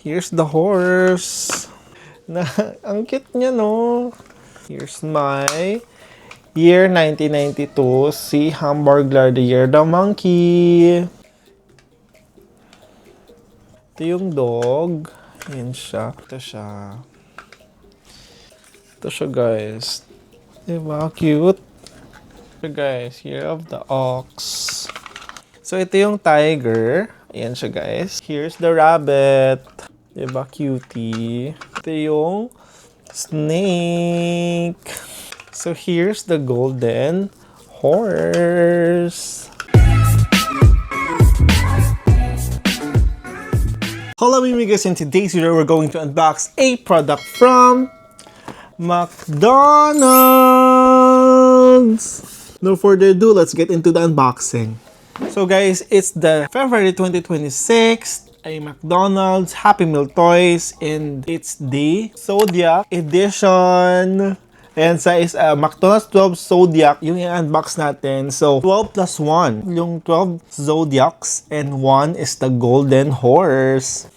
Here's the horse. Na, ang cute niya, no? Here's my year 1992. Si Hamburglar the Year the Monkey. Ito yung dog. Ayan siya. Ito siya. Ito siya, guys. Diba? Cute. So, guys, Year of the Ox. So, ito yung tiger. Ayan siya, guys. Here's the rabbit. Diba? Cutie. Ito yung snake. So, here's the golden horse. Hello, amigos. In today's video, we're going to unbox a product from McDonald's. No further ado, let's get into the unboxing. So guys, it's the February 2026, a McDonald's Happy Meal Toys, and it's the Zodiac Edition. And sa is McDonald's 12 Zodiac yung i-unbox natin. So 12 plus 1, yung 12 Zodiacs, and 1 is the Golden Horse.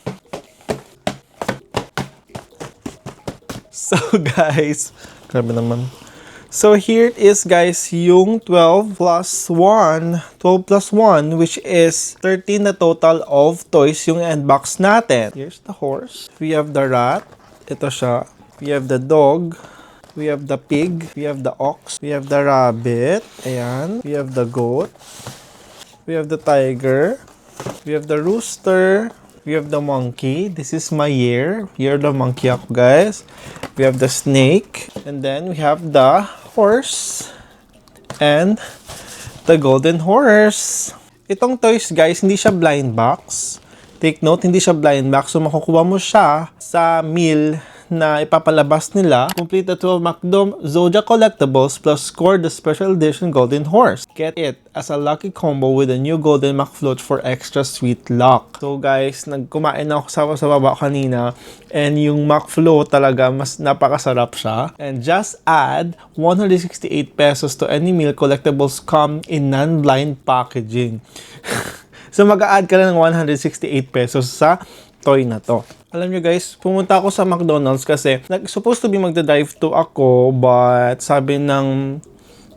So guys, grabe naman. So here it is, guys, yung 12 plus 1, which is 13 na total of toys yung unbox natin. Here's the horse. We have the rat. Ito siya. We have the dog. We have the pig. We have the ox. We have the rabbit. Ayan. We have the goat. We have the tiger. We have the rooster. We have the monkey. This is my year. Year the monkey ako, guys. We have the snake. And then we have the horse. And the golden horse. Itong toys, guys, hindi siya blind box. Take note, hindi siya blind box. So, makukuha mo siya sa meal na ipapalabas nila. Complete the 12 McDo Zodiac collectibles plus score the special edition Golden Horse. Get it as a lucky combo with a new Golden McFloat for extra sweet luck. So guys, nagkumain ako sa baba kanina, and yung McFloat talaga mas napakasarap siya. And just add 168 pesos to any meal. Collectibles come in non-blind packaging. So mag-a-add ka lang ng 168 pesos sa toy na to. Alam nyo guys, pumunta ako sa McDonald's kasi supposed to be magda-drive-thru ako, but sabi ng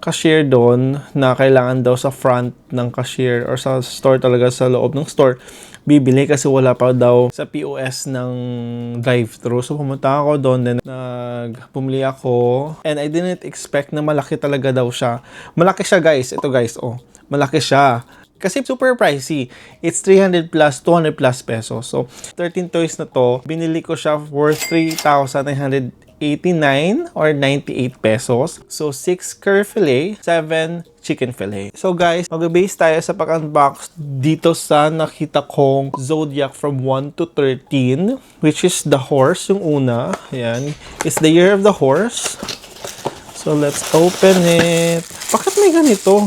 cashier doon na kailangan daw sa front ng cashier or sa store talaga, sa loob ng store, bibili kasi wala pa daw sa POS ng drive-thru. So pumunta ako doon, then bumili ako, and I didn't expect na malaki talaga daw siya. Malaki siya guys, ito guys, oh, malaki siya. Kasi super pricey. It's 300 plus, 200 plus pesos. So, 13 toys na to, binili ko siya worth 3,989 or 98 pesos. So, 6 curry fillet, 7 chicken fillet. So, guys, mag-base tayo sa pag-unbox dito sa nakita kong Zodiac from 1 to 13, which is the horse, yung una. Ayan. It's the year of the horse. So, let's open it. Bakit may ganito?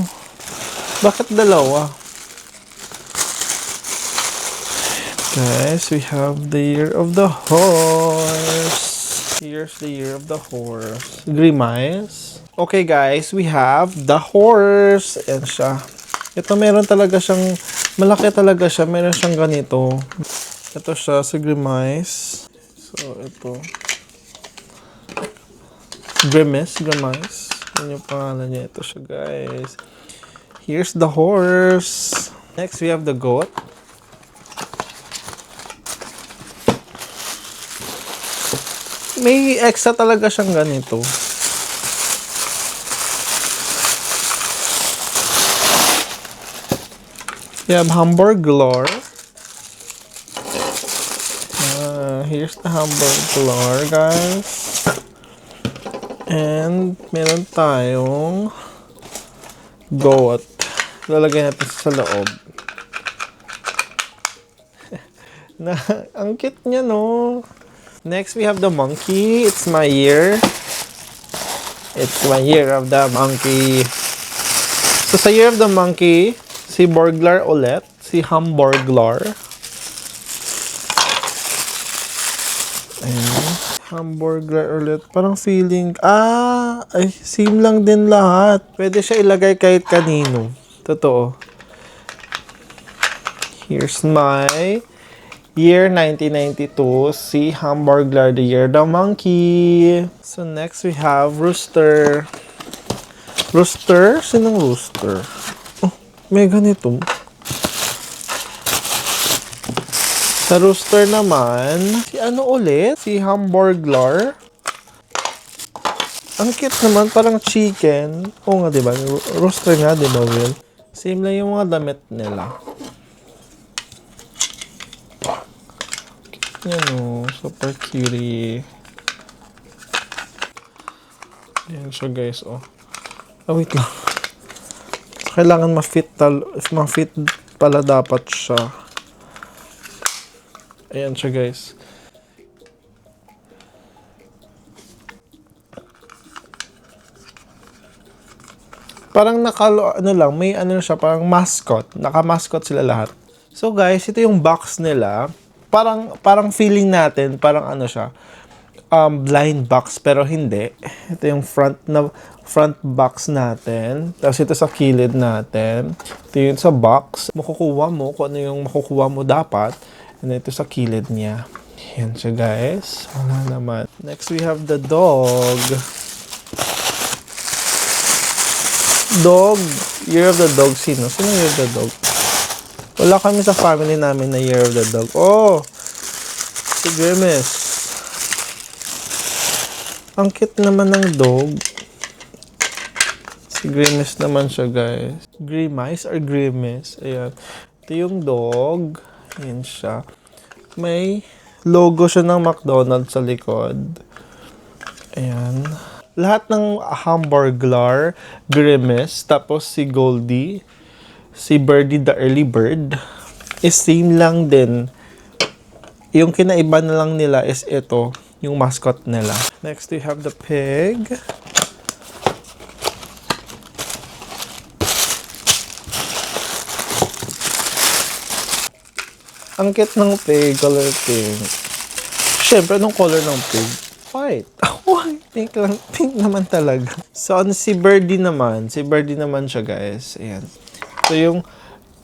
Bakit dalawa? Guys, we have the year of the horse. Here's the year of the horse. Grimace. Okay guys, we have the horse. Ayan siya. Ito meron talaga siyang, malaki talaga siya. Meron siyang ganito. Ito siya sa Grimace. So, ito. Grimace. Yan yung pangalan niya. Ito siya guys. Here's the horse. Next, we have the goat. May extra talaga siyang ganito. We have Hamburglar. Here's the Hamburglar, guys. And meron tayong goat. Lalagay natin sa loob. Na, ang cute niya, no? Next, we have the monkey. It's my year. It's my year of the monkey. So, sa year of the monkey, si Burglar ulit. Si Hamburglar. Ayan. Hamburglar ulit. Parang feeling, ay, same lang din lahat. Pwede siya ilagay kahit kanino. Totoo. Here's my Year 1992, si Hamburglar, the year the monkey. So next we have Rooster. Rooster? Sinong Rooster? Oh, may ganito. Sa Rooster naman, si ano ulit? Si Hamburglar. Ang cute naman, parang chicken. Oo nga, diba? Rooster nga, diba, Will? Same lang yung mga damit nila. Yan o, super cutie. Yan siya, guys, oh. Ah, wait lang. Kailangan ma-fit pala dapat siya. Ayan siya, guys. Parang may ano siya, parang mascot. Naka-mascot sila lahat. So, guys, ito yung box nila. Parang feeling natin, parang ano siya, blind box, pero hindi. Ito yung front box natin. Tapos ito sa kilid natin. Ito yung sa box. Makukuha mo kung ano yung makukuha mo dapat. And ito sa kilid niya. Yan siya, guys. Wala naman. Next, we have the dog. Dog. Year of the dog. Sino? Sino year of the dog? Wala kami sa family namin na year of the dog. Oh! Si Grimace. Ang cute naman ng dog. Si Grimace naman siya, guys. Grimace or Grimace? Ayan. Ito yung dog. Ayan siya. May logo siya ng McDonald's sa likod. Ayan. Lahat ng Hamburglar, Grimace, tapos si Goldie, si Birdie the early bird, is same lang din. Yung kinaiba na lang nila is ito, yung mascot nila. Next, we have the pig. Ang cute ng pig, color pink. Siyempre, anong color ng pig? White. White. Pink lang. Pink naman talaga. So, si Birdie naman. Si Birdie naman siya, guys. Ayan. So, yung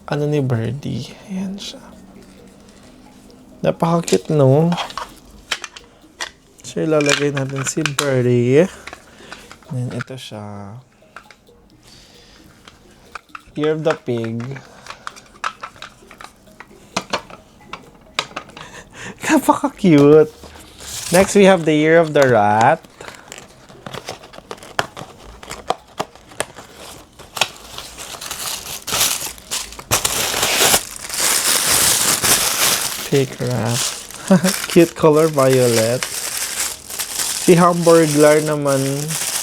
ano ni Birdie. Ayan siya. Napaka-cute, no? So, ilalagay natin si Birdie. And ito siya. Year of the pig. Napaka-cute. Next, we have the year of the rat. Pig rat. Cute color, violet. Si Hamburglar naman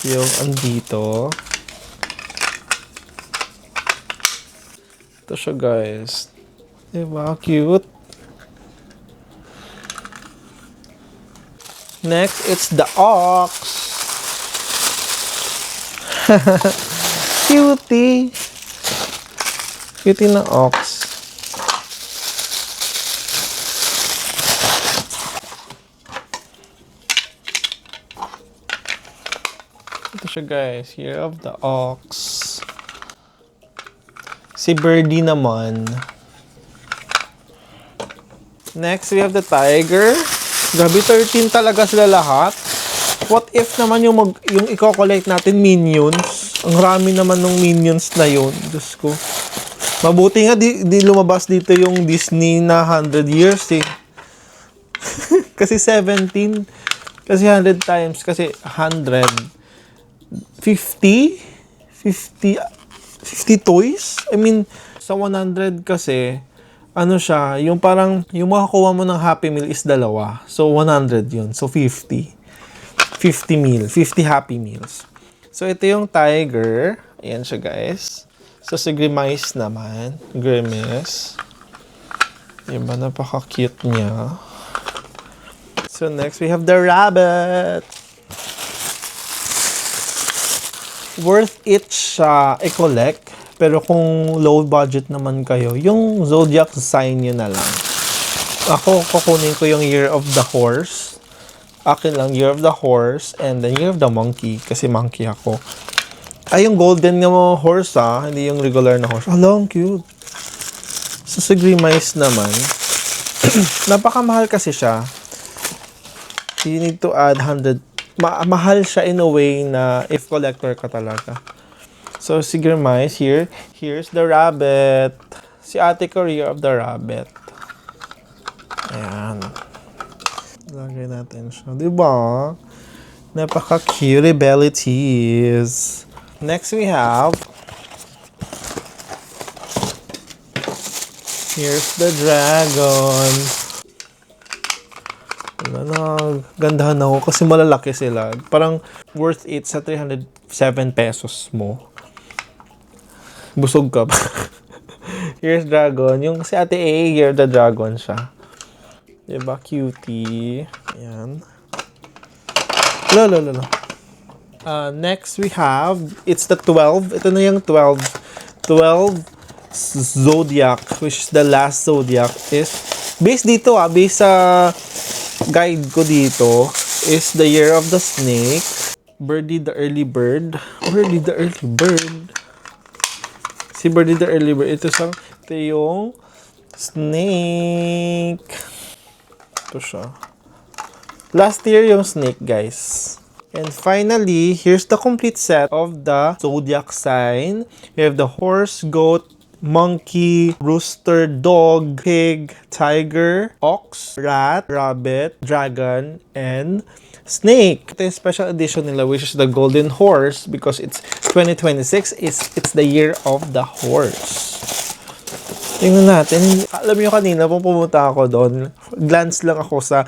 yung andito. Ito siya, guys. Diba? Cute. Next, it's the ox. Cutie. Cutie na ox. Ito siya, guys. Year of the ox. Si Birdie naman. Next, we have the tiger. Grabe, 13 talaga sila lahat. What if naman yung i-collect natin minions? Ang rami naman ng minions na yun. Diyos ko. Mabuti nga di lumabas dito yung Disney na 100 years eh. Kasi 17. Kasi 100 times. Kasi 100. 50? 50 toys? I mean, sa 100 kasi, ano siya, yung parang, yung makakuha mo ng Happy Meal is dalawa. So, 100 yun. So, 50. 50 Happy Meals. So, ito yung tiger. Ayan siya, guys. So, si Grimace naman. Grimace. Diba, napaka-cute niya. So, next, we have the rabbit. Worth it siya i-collect. Pero kung low budget naman kayo, yung zodiac sign nyo na lang. Ako, kukunin ko yung year of the horse. Akin lang, year of the horse. And then year of the monkey. Kasi monkey ako. Ay, yung golden nga mo horse hindi yung regular na horse. Ang cute. So, sa Grimace naman, Napakamahal kasi siya. You need to add 100. Mahal siya in a way na if collector ka talaga. So, sige guys, here's the rabbit. Si Ate Korea of the rabbit. Ayan. Lagay natin siya. Diba? Napaka-cute abilities. Next we have, here's the dragon. Gandahan ako kasi malalaki sila. Parang worth it sa 307 pesos mo. Busog ka pa. Here's dragon. Yung si Ate A, here the dragon siya. Diba? Cutie. Ayan. Lolo. Next we have, it's the 12. Ito na yung 12. 12 zodiac, which is the last zodiac, is based dito based sa guide ko dito, is the year of the snake. Birdie the early bird. Birdie the early bird. Si Birdie the early bird. Ito yung snake. Ito siya. Last year yung snake, guys. And finally, here's the complete set of the zodiac sign. We have the horse, goat, monkey, rooster, dog, pig, tiger, ox, rat, rabbit, dragon, and snake. Ito yung special edition nila, which is the golden horse, because it's 2026. It's the year of the horse. Tingnan natin. Alam niyo kanina, pumunta ako doon, glance lang ako sa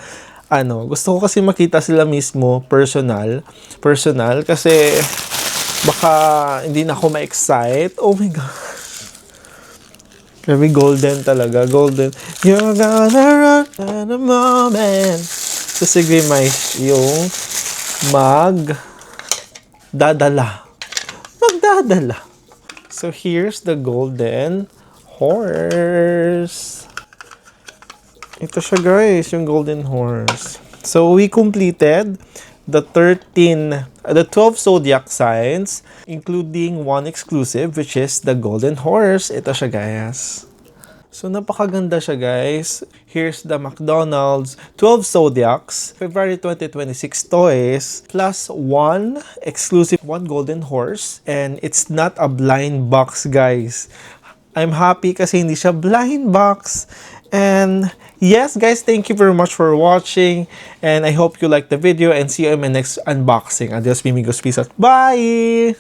gusto ko kasi makita sila mismo, personal, kasi baka hindi na ako ma-excite. Oh my God. Very golden talaga, golden. You're gonna run in a moment. So, sige, may yung magdadala. So, here's the golden horse. Ito siya, guys, yung golden horse. So, we completed the 12 zodiac signs, including one exclusive, which is the golden horse. Ito siya, guys. So, napakaganda siya, guys. Here's the McDonald's 12 zodiacs, February 2026 toys, plus one exclusive, one golden horse. And it's not a blind box, guys. I'm happy kasi hindi siya blind box. And yes, guys, thank you very much for watching. And I hope you liked the video and see you in my next unboxing. Adios, amigos. Peace out. Bye!